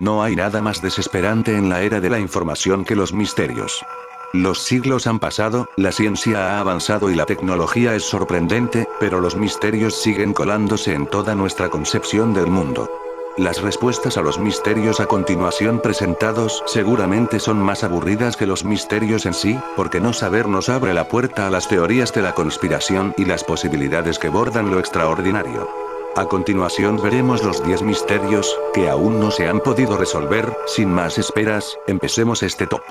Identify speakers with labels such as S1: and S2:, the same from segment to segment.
S1: No hay nada más desesperante en la era de la información que los misterios. Los siglos han pasado, la ciencia ha avanzado y la tecnología es sorprendente, pero los misterios siguen colándose en toda nuestra concepción del mundo. Las respuestas a los misterios a continuación presentados seguramente son más aburridas que los misterios en sí, porque no saber nos abre la puerta a las teorías de la conspiración y las posibilidades que bordan lo extraordinario. A continuación veremos los 10 misterios, que aún no se han podido resolver. Sin más esperas, empecemos este top.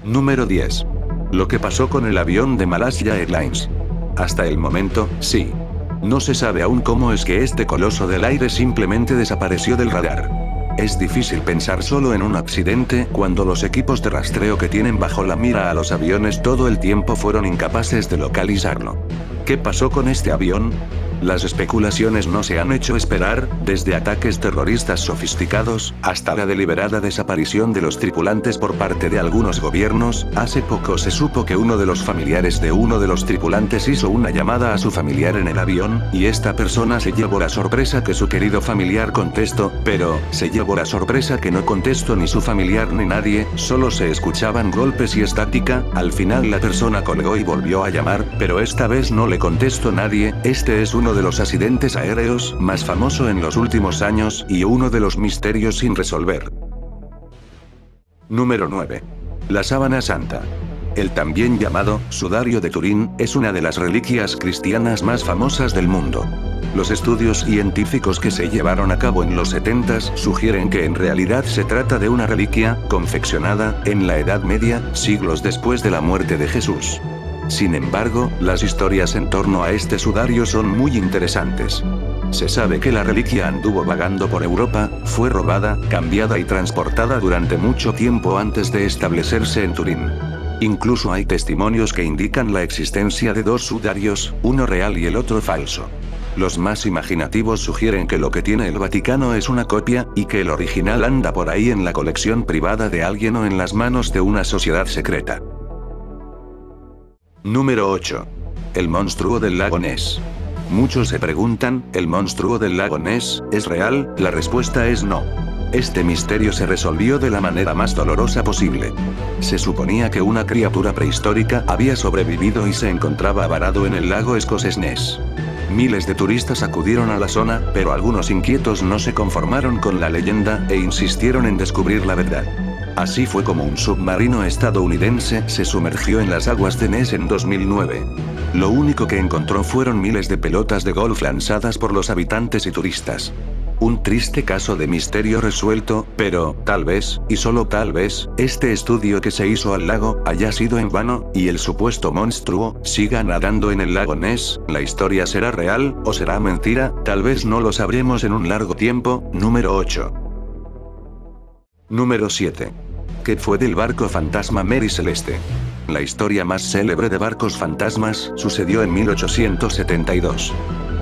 S1: Número 10. Lo que pasó con el avión de Malaysia Airlines. Hasta el momento, sí. No se sabe aún cómo es que este coloso del aire simplemente desapareció del radar. Es difícil pensar solo en un accidente cuando los equipos de rastreo que tienen bajo la mira a los aviones todo el tiempo fueron incapaces de localizarlo. ¿Qué pasó con este avión? Las especulaciones no se han hecho esperar, desde ataques terroristas sofisticados, hasta la deliberada desaparición de los tripulantes por parte de algunos gobiernos. Hace poco se supo que uno de los familiares de uno de los tripulantes hizo una llamada a su familiar en el avión, y esta persona se llevó la sorpresa que su querido familiar contestó, pero, se llevó la sorpresa que no contestó ni su familiar ni nadie, solo se escuchaban golpes y estática. Al final la persona colgó y volvió a llamar, pero esta vez no le contestó nadie. Este es uno de los accidentes aéreos más famoso en los últimos años, y uno de los misterios sin resolver. Número 9. La sábana santa. El también llamado sudario de Turín es una de las reliquias cristianas más famosas del mundo. Los estudios científicos que se llevaron a cabo en los 70s sugieren que en realidad se trata de una reliquia confeccionada en la Edad Media, siglos después de la muerte de Jesús. Sin embargo, las historias en torno a este sudario son muy interesantes. Se sabe que la reliquia anduvo vagando por Europa, fue robada, cambiada y transportada durante mucho tiempo antes de establecerse en Turín. Incluso hay testimonios que indican la existencia de 2 sudarios, uno real y el otro falso. Los más imaginativos sugieren que lo que tiene el Vaticano es una copia, y que el original anda por ahí en la colección privada de alguien o en las manos de una sociedad secreta. Número 8. El monstruo del lago Ness. Muchos se preguntan, ¿el monstruo del lago Ness es real? La respuesta es no. Este misterio se resolvió de la manera más dolorosa posible. Se suponía que una criatura prehistórica había sobrevivido y se encontraba varado en el lago escocés Ness. Miles de turistas acudieron a la zona, pero algunos inquietos no se conformaron con la leyenda e insistieron en descubrir la verdad. Así fue como un submarino estadounidense se sumergió en las aguas de Ness en 2009. Lo único que encontró fueron miles de pelotas de golf lanzadas por los habitantes y turistas. Un triste caso de misterio resuelto, pero, tal vez, y solo tal vez, este estudio que se hizo al lago haya sido en vano, y el supuesto monstruo siga nadando en el lago Ness. ¿La historia será real, o será mentira? Tal vez no lo sabremos en un largo tiempo. Número 8. Número 7. ¿Qué fue del barco fantasma Mary Celeste? La historia más célebre de barcos fantasmas sucedió en 1872.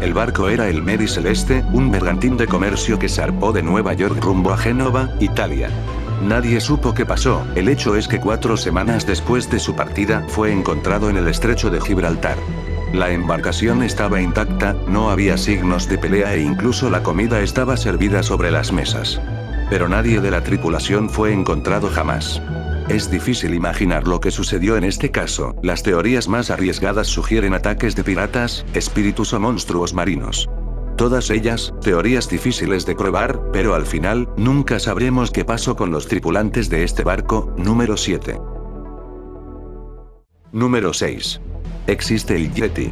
S1: El barco era el Mary Celeste, un bergantín de comercio que zarpó de Nueva York rumbo a Génova, Italia. Nadie supo qué pasó. El hecho es que 4 semanas después de su partida fue encontrado en el estrecho de Gibraltar. La embarcación estaba intacta, no había signos de pelea e incluso la comida estaba servida sobre las mesas. Pero nadie de la tripulación fue encontrado jamás. Es difícil imaginar lo que sucedió en este caso. Las teorías más arriesgadas sugieren ataques de piratas, espíritus o monstruos marinos. Todas ellas, teorías difíciles de probar, pero al final, nunca sabremos qué pasó con los tripulantes de este barco. Número 7. Número 6. Existe el Yeti.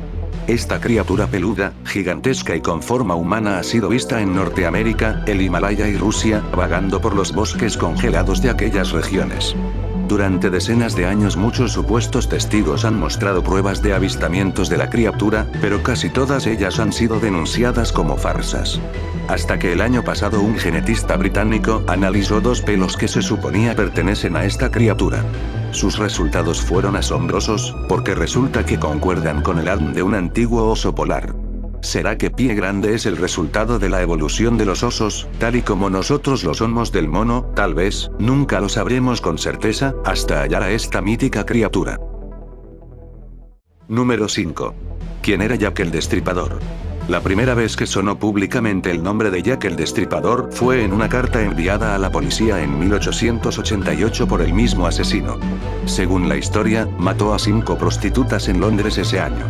S1: Esta criatura peluda, gigantesca y con forma humana ha sido vista en Norteamérica, el Himalaya y Rusia, vagando por los bosques congelados de aquellas regiones. Durante decenas de años muchos supuestos testigos han mostrado pruebas de avistamientos de la criatura, pero casi todas ellas han sido denunciadas como farsas. Hasta que el año pasado un genetista británico analizó 2 pelos que se suponía pertenecen a esta criatura. Sus resultados fueron asombrosos, porque resulta que concuerdan con el ADN de un antiguo oso polar. ¿Será que Pie Grande es el resultado de la evolución de los osos, tal y como nosotros lo somos del mono? Tal vez, nunca lo sabremos con certeza, hasta hallar a esta mítica criatura. Número 5. ¿Quién era Jack el Destripador? La primera vez que sonó públicamente el nombre de Jack el Destripador fue en una carta enviada a la policía en 1888 por el mismo asesino. Según la historia, mató a 5 prostitutas en Londres ese año.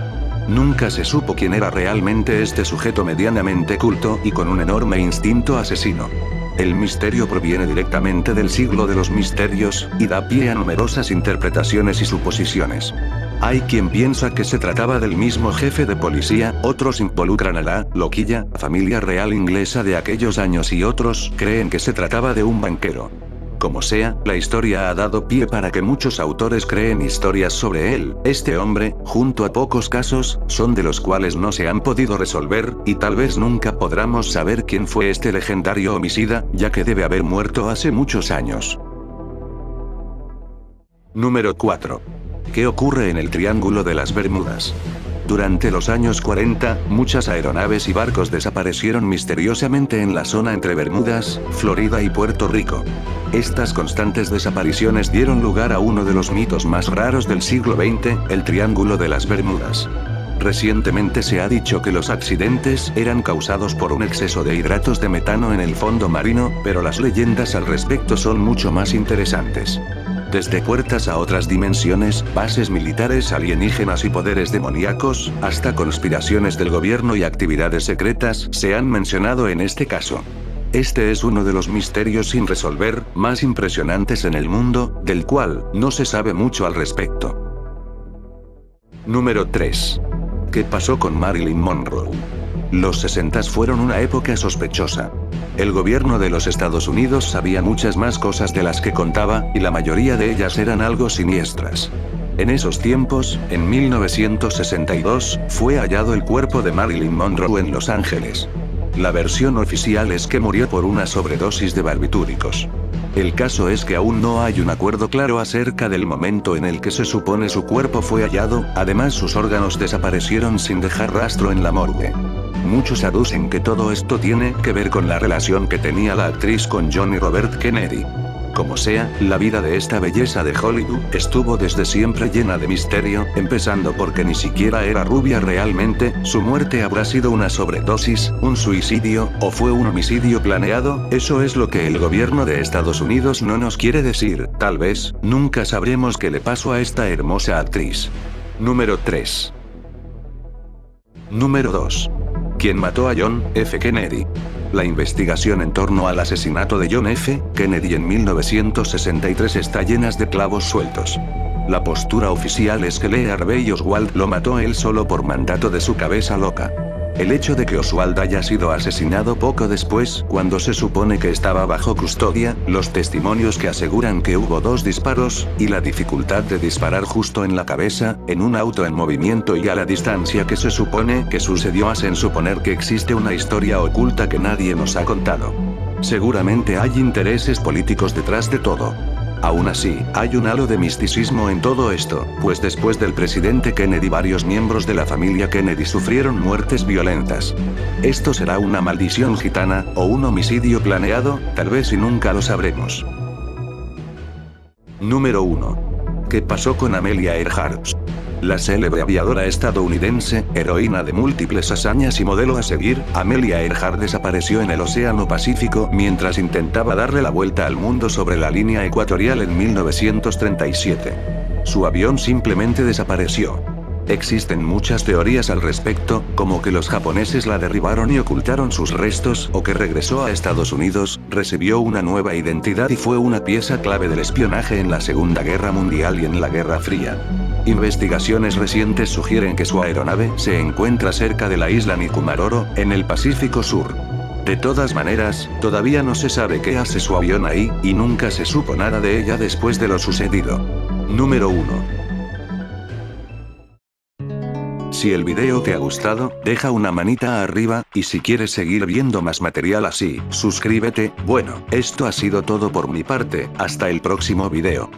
S1: Nunca se supo quién era realmente este sujeto medianamente culto y con un enorme instinto asesino. El misterio proviene directamente del siglo de los misterios, y da pie a numerosas interpretaciones y suposiciones. Hay quien piensa que se trataba del mismo jefe de policía, otros involucran a la loquilla, familia real inglesa de aquellos años y otros creen que se trataba de un banquero. Como sea, la historia ha dado pie para que muchos autores creen historias sobre él. Este hombre, junto a pocos casos, son de los cuales no se han podido resolver, y tal vez nunca podamos saber quién fue este legendario homicida, ya que debe haber muerto hace muchos años. Número 4. ¿Qué ocurre en el Triángulo de las Bermudas? Durante los años 40, muchas aeronaves y barcos desaparecieron misteriosamente en la zona entre Bermudas, Florida y Puerto Rico. Estas constantes desapariciones dieron lugar a uno de los mitos más raros del siglo XX, el Triángulo de las Bermudas. Recientemente se ha dicho que los accidentes eran causados por un exceso de hidratos de metano en el fondo marino, pero las leyendas al respecto son mucho más interesantes. Desde puertas a otras dimensiones, bases militares alienígenas y poderes demoníacos, hasta conspiraciones del gobierno y actividades secretas, se han mencionado en este caso. Este es uno de los misterios sin resolver, más impresionantes en el mundo, del cual no se sabe mucho al respecto. Número 3. ¿Qué pasó con Marilyn Monroe? Los 60s fueron una época sospechosa. El gobierno de los Estados Unidos sabía muchas más cosas de las que contaba, y la mayoría de ellas eran algo siniestras. En esos tiempos, en 1962, fue hallado el cuerpo de Marilyn Monroe en Los Ángeles. La versión oficial es que murió por una sobredosis de barbitúricos. El caso es que aún no hay un acuerdo claro acerca del momento en el que se supone su cuerpo fue hallado, además sus órganos desaparecieron sin dejar rastro en la morgue. Muchos aducen que todo esto tiene que ver con la relación que tenía la actriz con John y Robert Kennedy. Como sea, la vida de esta belleza de Hollywood estuvo desde siempre llena de misterio, empezando porque ni siquiera era rubia realmente, su muerte habrá sido una sobredosis, un suicidio, o fue un homicidio planeado, eso es lo que el gobierno de Estados Unidos no nos quiere decir, tal vez, nunca sabremos qué le pasó a esta hermosa actriz. Número 3. Número 2. ¿Quién mató a John F. Kennedy? La investigación en torno al asesinato de John F. Kennedy en 1963 está llena de clavos sueltos. La postura oficial es que Lee Harvey Oswald lo mató él solo por mandato de su cabeza loca. El hecho de que Oswald haya sido asesinado poco después, cuando se supone que estaba bajo custodia, los testimonios que aseguran que hubo 2 disparos, y la dificultad de disparar justo en la cabeza, en un auto en movimiento y a la distancia que se supone que sucedió hacen suponer que existe una historia oculta que nadie nos ha contado. Seguramente hay intereses políticos detrás de todo. Aún así, hay un halo de misticismo en todo esto, pues después del presidente Kennedy varios miembros de la familia Kennedy sufrieron muertes violentas. ¿Esto será una maldición gitana, o un homicidio planeado? Tal vez y nunca lo sabremos. Número 1. ¿Qué pasó con Amelia Earhart? La célebre aviadora estadounidense, heroína de múltiples hazañas y modelo a seguir, Amelia Earhart desapareció en el Océano Pacífico mientras intentaba darle la vuelta al mundo sobre la línea ecuatorial en 1937. Su avión simplemente desapareció. Existen muchas teorías al respecto, como que los japoneses la derribaron y ocultaron sus restos, o que regresó a Estados Unidos, recibió una nueva identidad y fue una pieza clave del espionaje en la Segunda Guerra Mundial y en la Guerra Fría. Investigaciones recientes sugieren que su aeronave se encuentra cerca de la isla Nikumaroro, en el Pacífico Sur. De todas maneras, todavía no se sabe qué hace su avión ahí, y nunca se supo nada de ella después de lo sucedido. Número 1. Si el video te ha gustado, deja una manita arriba, y si quieres seguir viendo más material así, suscríbete. Bueno, esto ha sido todo por mi parte, hasta el próximo video.